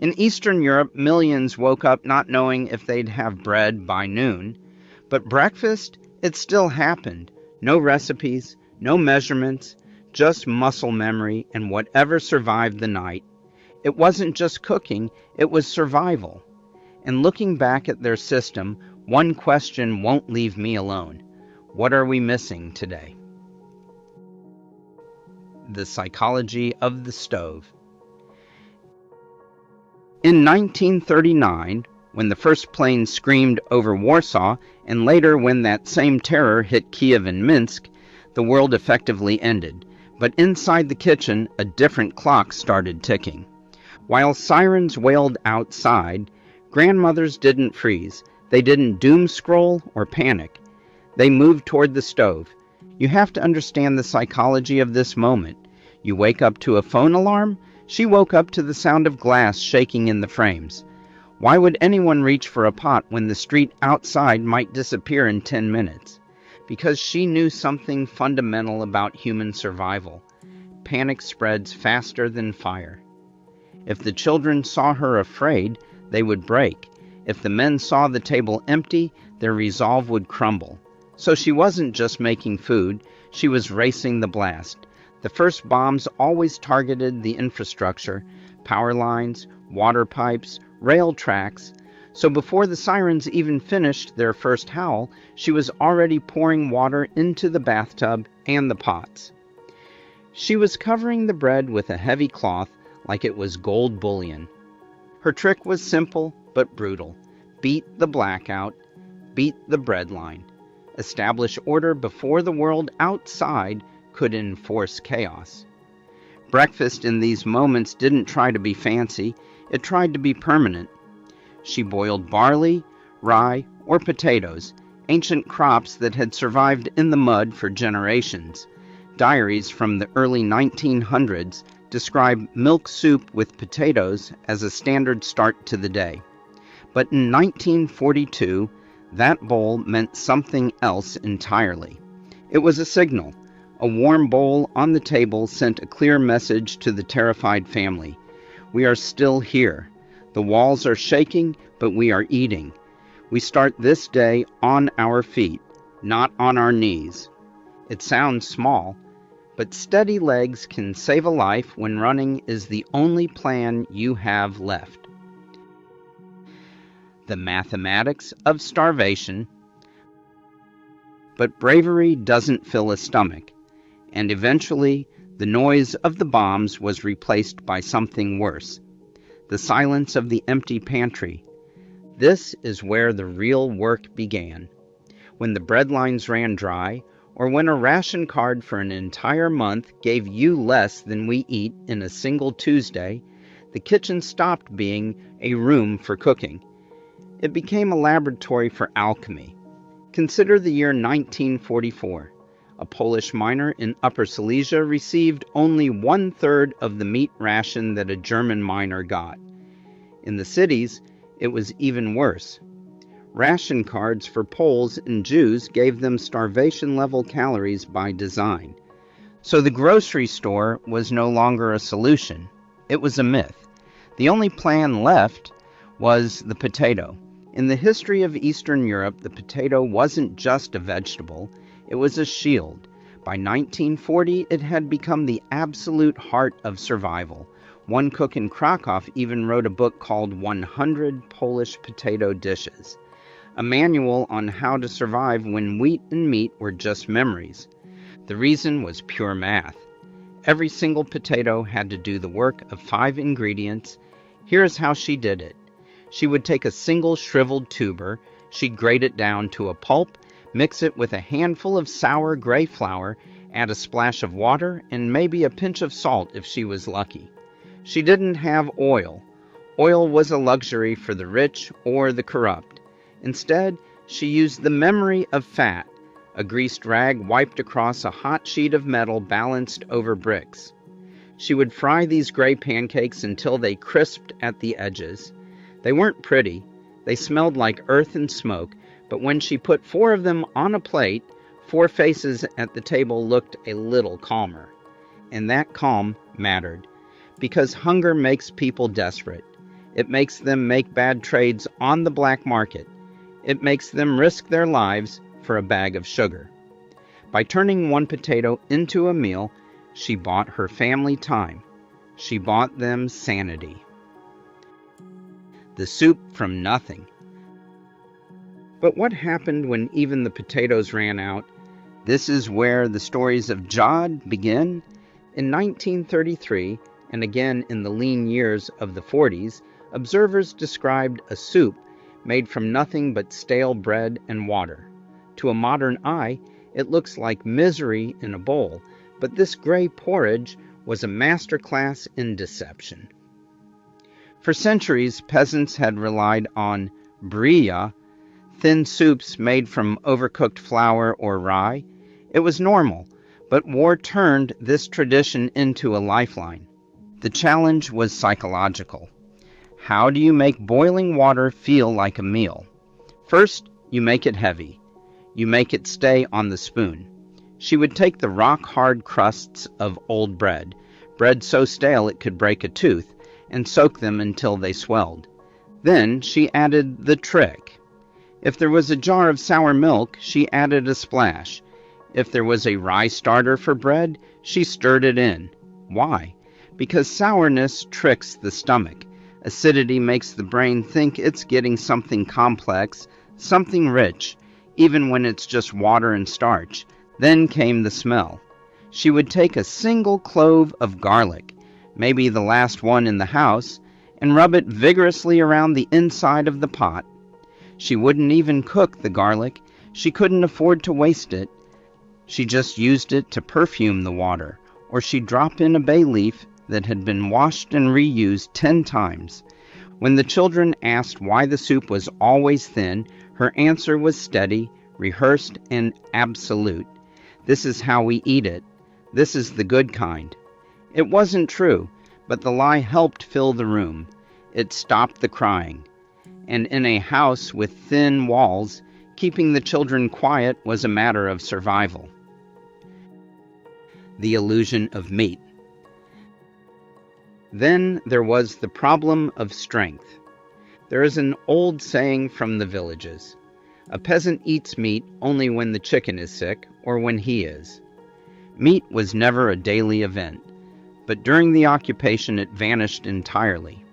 In Eastern Europe, millions woke up not knowing if they'd have bread by noon. But breakfast, it still happened. No recipes, no measurements, just muscle memory and whatever survived the night. It wasn't just cooking, it was survival. And looking back at their system, one question won't leave me alone. What are we missing today? The psychology of the stove. In 1939, when the first plane screamed over Warsaw, and later when that same terror hit Kiev and Minsk, the world effectively ended. But inside the kitchen, a different clock started ticking. While sirens wailed outside, grandmothers didn't freeze. They didn't doom scroll or panic. They moved toward the stove. You have to understand the psychology of this moment. You wake up to a phone alarm. She woke up to the sound of glass shaking in the frames. Why would anyone reach for a pot when the street outside might disappear in 10 minutes? Because she knew something fundamental about human survival. Panic spreads faster than fire. If the children saw her afraid, they would break. If the men saw the table empty, their resolve would crumble. So she wasn't just making food, she was racing the blast. The first bombs always targeted the infrastructure, power lines, water pipes, rail tracks. So before the sirens even finished their first howl, she was already pouring water into the bathtub and the pots. She was covering the bread with a heavy cloth like it was gold bullion. Her trick was simple but brutal. Beat the blackout, beat the bread line. Establish order before the world outside could enforce chaos. Breakfast in these moments didn't try to be fancy, it tried to be permanent. She boiled barley, rye, or potatoes, ancient crops that had survived in the mud for generations. Diaries from the early 1900s describe milk soup with potatoes as a standard start to the day. But in 1942, that bowl meant something else entirely. It was a signal. A warm bowl on the table sent a clear message to the terrified family. We are still here. The walls are shaking, but we are eating. We start this day on our feet, not on our knees. It sounds small, but steady legs can save a life when running is the only plan you have left. The Mathematics of Starvation. But bravery doesn't fill a stomach, and eventually the noise of the bombs was replaced by something worse. The silence of the empty pantry. This is where the real work began. When the bread lines ran dry, or when a ration card for an entire month gave you less than we eat in a single Tuesday, the kitchen stopped being a room for cooking. It became a laboratory for alchemy. Consider the year 1944. A Polish miner in Upper Silesia received only 1/3 of the meat ration that a German miner got. In the cities, it was even worse. Ration cards for Poles and Jews gave them starvation-level calories by design. So the grocery store was no longer a solution. It was a myth. The only plan left was the potato. In the history of Eastern Europe, the potato wasn't just a vegetable, it was a shield. By 1940, it had become the absolute heart of survival. One cook in Krakow even wrote a book called 100 Polish Potato Dishes, a manual on how to survive when wheat and meat were just memories. The reason was pure math. Every single potato had to do the work of 5 ingredients. Here's how she did it. She would take a single shriveled tuber, she'd grate it down to a pulp, mix it with a handful of sour gray flour, add a splash of water, and maybe a pinch of salt if she was lucky. She didn't have oil. Oil was a luxury for the rich or the corrupt. Instead, she used the memory of fat, a greased rag wiped across a hot sheet of metal balanced over bricks. She would fry these gray pancakes until they crisped at the edges. They weren't pretty, they smelled like earth and smoke, but when she put 4 of them on a plate, 4 faces at the table looked a little calmer. And that calm mattered, because hunger makes people desperate. It makes them make bad trades on the black market. It makes them risk their lives for a bag of sugar. By turning one potato into a meal, she bought her family time. She bought them sanity. The soup from nothing. But what happened when even the potatoes ran out? This is where the stories of Jod begin. In 1933, and again in the lean years of the 40s, observers described a soup made from nothing but stale bread and water. To a modern eye, it looks like misery in a bowl, but this gray porridge was a masterclass in deception. For centuries, peasants had relied on brija, thin soups made from overcooked flour or rye. It was normal, but war turned this tradition into a lifeline. The challenge was psychological. How do you make boiling water feel like a meal? First, you make it heavy. You make it stay on the spoon. She would take the rock-hard crusts of old bread so stale it could break a tooth, and soak them until they swelled. Then she added the trick. If there was a jar of sour milk, she added a splash. If there was a rye starter for bread, she stirred it in. Why? Because sourness tricks the stomach. Acidity makes the brain think it's getting something complex, something rich, even when it's just water and starch. Then came the smell. She would take a single clove of garlic, maybe the last one in the house, and rub it vigorously around the inside of the pot. She wouldn't even cook the garlic. She couldn't afford to waste it. She just used it to perfume the water, or she'd drop in a bay leaf that had been washed and reused 10 times. When the children asked why the soup was always thin, her answer was steady, rehearsed, and absolute. This is how we eat it. This is the good kind. It wasn't true, but the lie helped fill the room. It stopped the crying. And in a house with thin walls, keeping the children quiet was a matter of survival. The illusion of meat. Then there was the problem of strength. There is an old saying from the villages. A peasant eats meat only when the chicken is sick or when he is. Meat was never a daily event, but during the occupation it vanished entirely.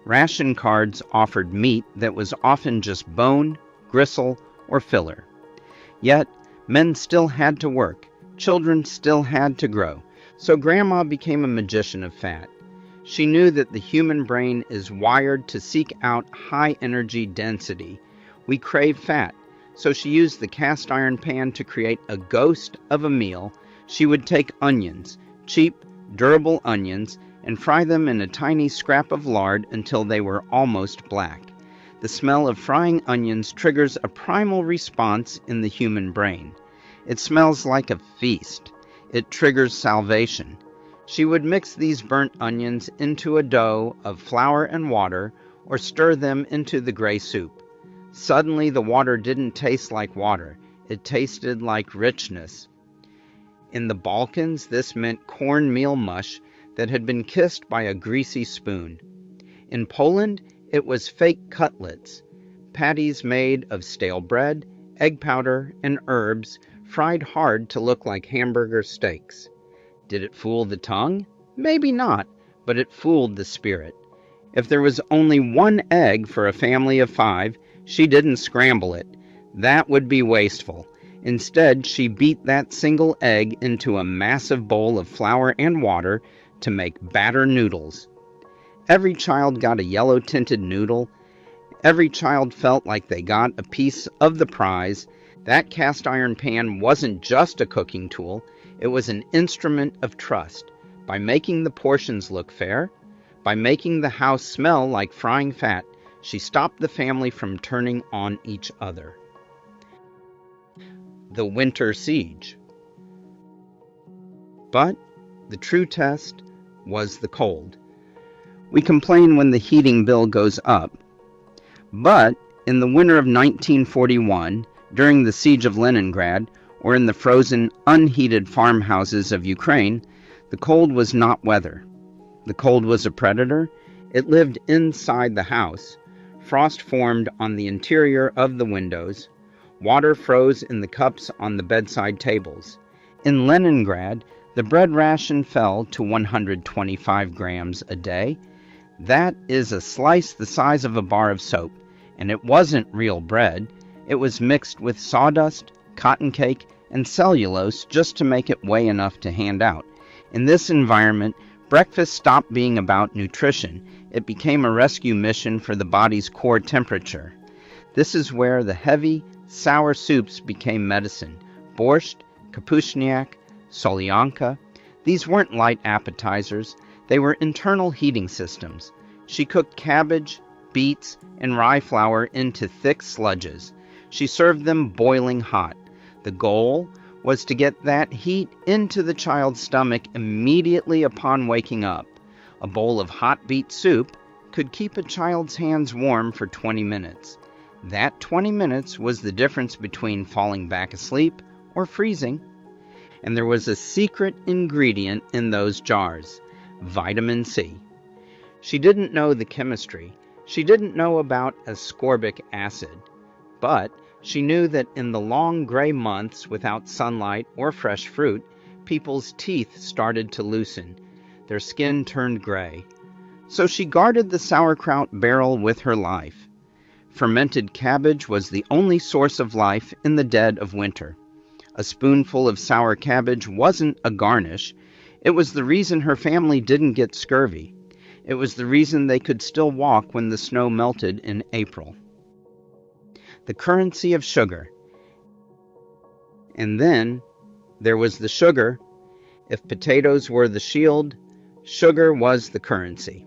Ration cards offered meat that was often just bone, gristle, or filler. Yet, men still had to work, children still had to grow, so Grandma became a magician of fat. She knew that the human brain is wired to seek out high energy density. We crave fat, so she used the cast iron pan to create a ghost of a meal. She would take onions, cheap, durable onions, and fry them in a tiny scrap of lard until they were almost black. The smell of frying onions triggers a primal response in the human brain. It smells like a feast. It triggers salvation. She would mix these burnt onions into a dough of flour and water, or stir them into the gray soup. Suddenly the water didn't taste like water. It tasted like richness. In the Balkans, this meant cornmeal mush that had been kissed by a greasy spoon. In Poland, it was fake cutlets, patties made of stale bread, egg powder, and herbs, fried hard to look like hamburger steaks. Did it fool the tongue? Maybe not, but it fooled the spirit. If there was only one egg for a family of 5, she didn't scramble it. That would be wasteful. Instead, she beat that single egg into a massive bowl of flour and water to make batter noodles. Every child got a yellow-tinted noodle. Every child felt like they got a piece of the prize. That cast iron pan wasn't just a cooking tool. It was an instrument of trust. By making the portions look fair, by making the house smell like frying fat, she stopped the family from turning on each other. The winter siege. But the true test was the cold. We complain when the heating bill goes up, but in the winter of 1941, during the siege of Leningrad, or in the frozen, unheated farmhouses of Ukraine, the cold was not weather. The cold was a predator. It lived inside the house. Frost formed on the interior of the windows. Water froze in the cups on the bedside tables. In Leningrad, the bread ration fell to 125 grams a day. That is a slice the size of a bar of soap, and it wasn't real bread. It was mixed with sawdust, cotton cake, and cellulose just to make it weigh enough to hand out. In this environment, breakfast stopped being about nutrition. It became a rescue mission for the body's core temperature. This is where the heavy, sour soups became medicine. Borscht, kapustniak, solyanka. These weren't light appetizers. They were internal heating systems. She cooked cabbage, beets, and rye flour into thick sludges. She served them boiling hot. The goal was to get that heat into the child's stomach immediately upon waking up. A bowl of hot beet soup could keep a child's hands warm for 20 minutes. That 20 minutes was the difference between falling back asleep or freezing. And there was a secret ingredient in those jars: vitamin C. She didn't know the chemistry. She didn't know about ascorbic acid. But she knew that in the long gray months without sunlight or fresh fruit, people's teeth started to loosen. Their skin turned gray. So she guarded the sauerkraut barrel with her life. Fermented cabbage was the only source of life in the dead of winter. A spoonful of sour cabbage wasn't a garnish. It was the reason her family didn't get scurvy. It was the reason they could still walk when the snow melted in April. The currency of sugar. And then there was the sugar. If potatoes were the shield, sugar was the currency.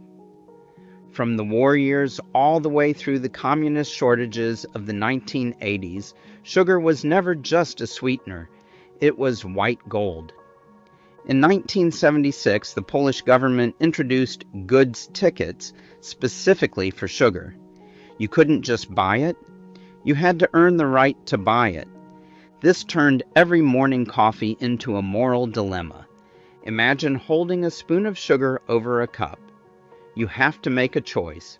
From the war years all the way through the communist shortages of the 1980s, sugar was never just a sweetener. It was white gold. In 1976, the Polish government introduced goods tickets specifically for sugar. You couldn't just buy it. You had to earn the right to buy it. This turned every morning coffee into a moral dilemma. Imagine holding a spoon of sugar over a cup. You have to make a choice.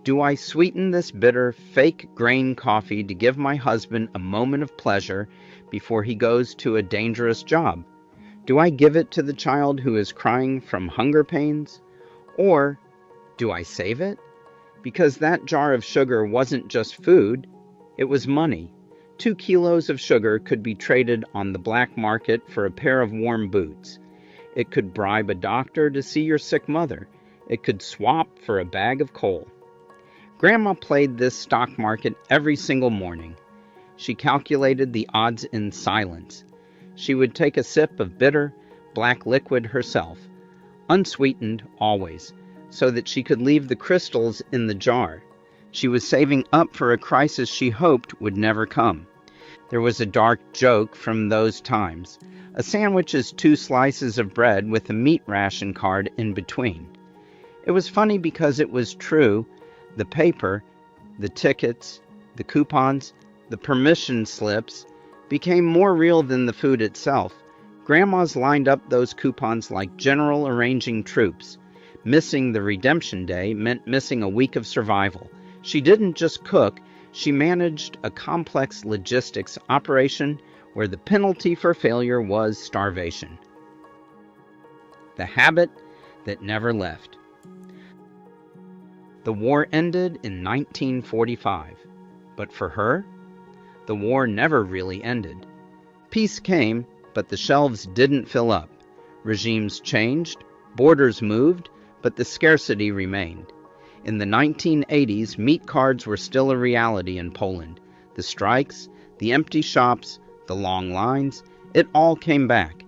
Do I sweeten this bitter, fake grain coffee to give my husband a moment of pleasure before he goes to a dangerous job? Do I give it to the child who is crying from hunger pains? Or do I save it? Because that jar of sugar wasn't just food, it was money. 2 kilos of sugar could be traded on the black market for a pair of warm boots. It could bribe a doctor to see your sick mother. It could swap for a bag of coal. Grandma played this stock market every single morning. She calculated the odds in silence. She would take a sip of bitter, black liquid herself, unsweetened always, so that she could leave the crystals in the jar. She was saving up for a crisis she hoped would never come. There was a dark joke from those times. A sandwich is 2 slices of bread with a meat ration card in between. It was funny because it was true. The paper, the tickets, the coupons, the permission slips became more real than the food itself. Grandmas lined up those coupons like general arranging troops. Missing the redemption day meant missing a week of survival. She didn't just cook, she managed a complex logistics operation where the penalty for failure was starvation. The habit that never left. The war ended in 1945, but for her, the war never really ended. Peace came, but the shelves didn't fill up. Regimes changed, borders moved, but the scarcity remained. In the 1980s, meat cards were still a reality in Poland. The strikes, the empty shops, the long lines, it all came back.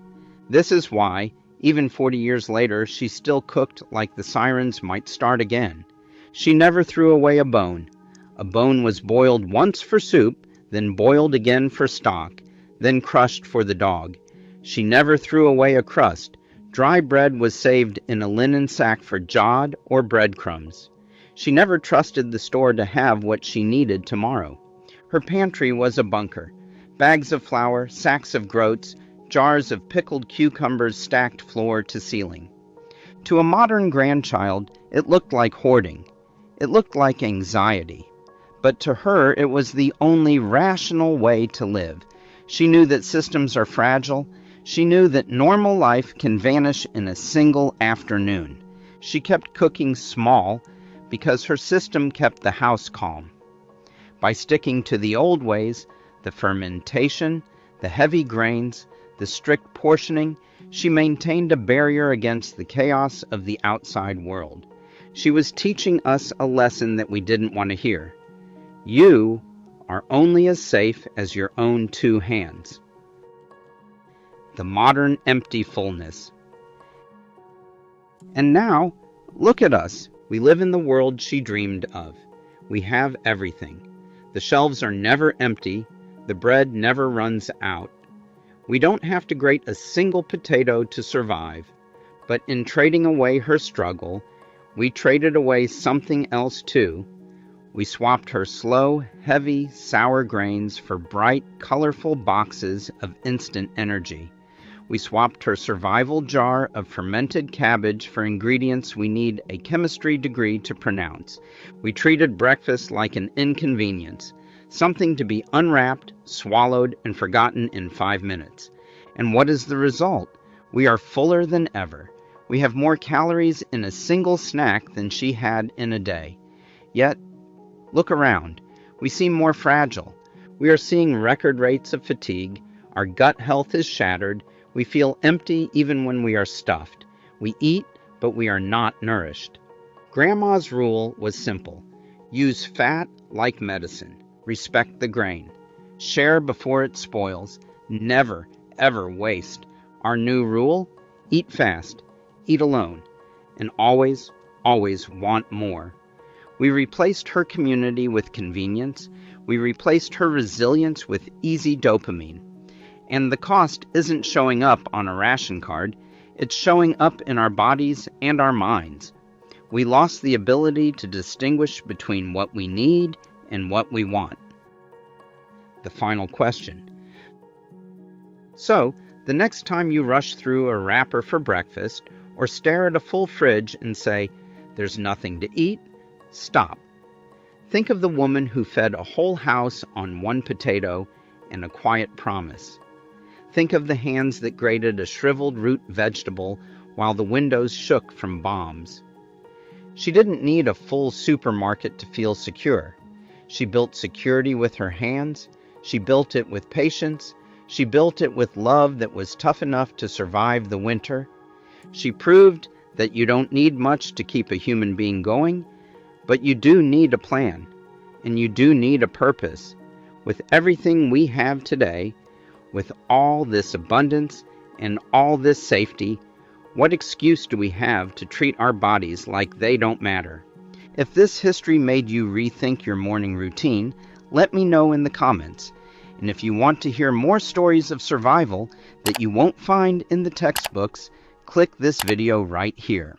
This is why, even 40 years later, she still cooked like the sirens might start again. She never threw away a bone. A bone was boiled once for soup, then boiled again for stock, then crushed for the dog. She never threw away a crust. Dry bread was saved in a linen sack for jod or breadcrumbs. She never trusted the store to have what she needed tomorrow. Her pantry was a bunker. Bags of flour, sacks of groats, jars of pickled cucumbers stacked floor to ceiling. To a modern grandchild, it looked like hoarding. It looked like anxiety. But to her, it was the only rational way to live. She knew that systems are fragile. She knew that normal life can vanish in a single afternoon. She kept cooking small because her system kept the house calm. By sticking to the old ways, the fermentation, the heavy grains, the strict portioning, she maintained a barrier against the chaos of the outside world. She was teaching us a lesson that we didn't want to hear. You are only as safe as your own two hands. The modern empty fullness. And now, look at us. We live in the world she dreamed of. We have everything. The shelves are never empty. The bread never runs out. We don't have to grate a single potato to survive. But in trading away her struggle, we traded away something else too. We swapped her slow, heavy, sour grains for bright, colorful boxes of instant energy. We swapped her survival jar of fermented cabbage for ingredients we need a chemistry degree to pronounce. We treated breakfast like an inconvenience, something to be unwrapped, swallowed, and forgotten in 5 minutes. And what is the result? We are fuller than ever. We have more calories in a single snack than she had in a day. Yet, look around. We seem more fragile. We are seeing record rates of fatigue. Our gut health is shattered. We feel empty even when we are stuffed. We eat, but we are not nourished. Grandma's rule was simple. Use fat like medicine. Respect the grain. Share before it spoils. Never, ever waste. Our new rule? Eat fast. Eat alone. And always, always want more. We replaced her community with convenience. We replaced her resilience with easy dopamine. And the cost isn't showing up on a ration card. It's showing up in our bodies and our minds. We lost the ability to distinguish between what we need and what we want. The final question. So, the next time you rush through a wrapper for breakfast or stare at a full fridge and say, "There's nothing to eat," stop. Think of the woman who fed a whole house on one potato and a quiet promise. Think of the hands that grated a shriveled root vegetable while the windows shook from bombs. She didn't need a full supermarket to feel secure. She built security with her hands. She built it with patience. She built it with love that was tough enough to survive the winter. She proved that you don't need much to keep a human being going, but you do need a plan, and you do need a purpose. With everything we have today, with all this abundance and all this safety, what excuse do we have to treat our bodies like they don't matter? If this history made you rethink your morning routine, let me know in the comments. And if you want to hear more stories of survival that you won't find in the textbooks, click this video right here.